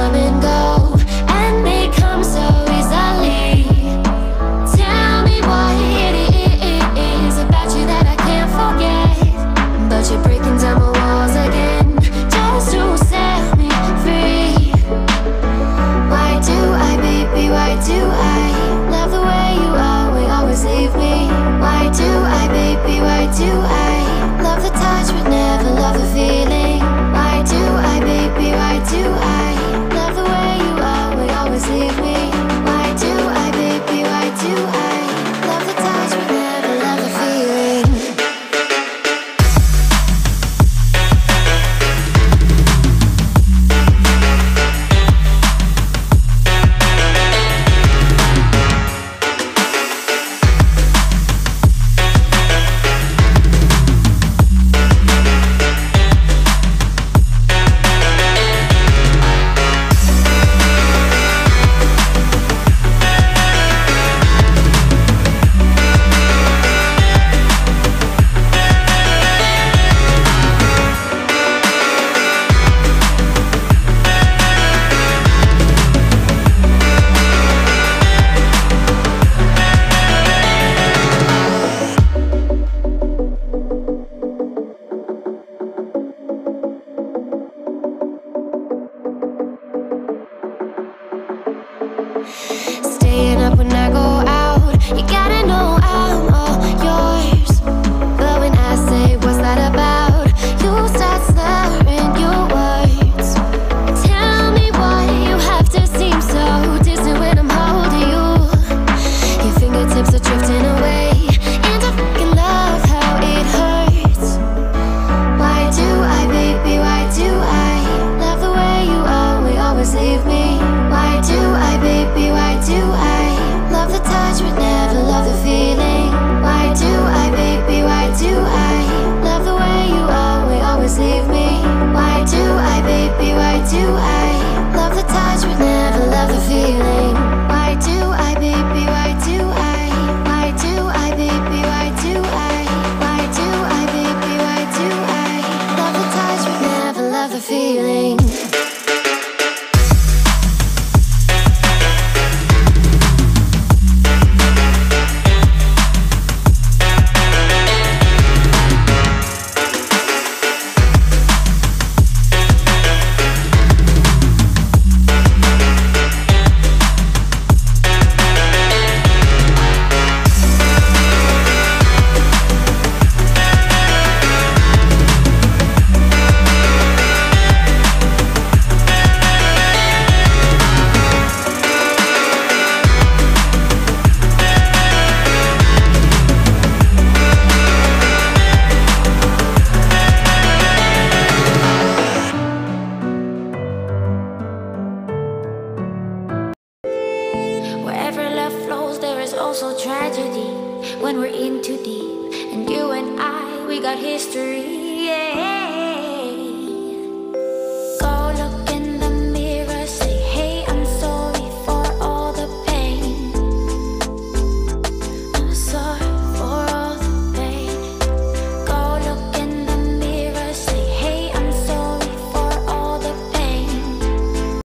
come and go, and they come so easily. Tell me what it is about you that I can't forget, but you're breaking down my walls again just to set me free. Why do I, baby, why do I love the way you always leave me? Why do I, baby, why do I love the touch but never love the feeling? Why do I, baby, why do I love the way you always leave me? Why do I, baby, why do I love the touch but never love the feeling? Staying up when I go out, you gotta know I'm all yours. But when I say what's that about, you start slurring your words. Tell me why you have to seem so distant when I'm holding you. Your fingertips are drifting away, and I fucking love how it hurts. Why do I, baby, why do I love the way you always leave me? Why do I, baby, why do I love the touch but never love the feeling? Why do I, baby, why do I love the way you always leave me? Why do I, baby, why do I love the touch but never love the feeling? Why do I, baby, why do I? Why do I, baby, why do I? Why do I, baby, why do I love the touch but never love the feeling? Wherever love flows, there is also tragedy when we're in too deep. And you and I, we got history, yeah.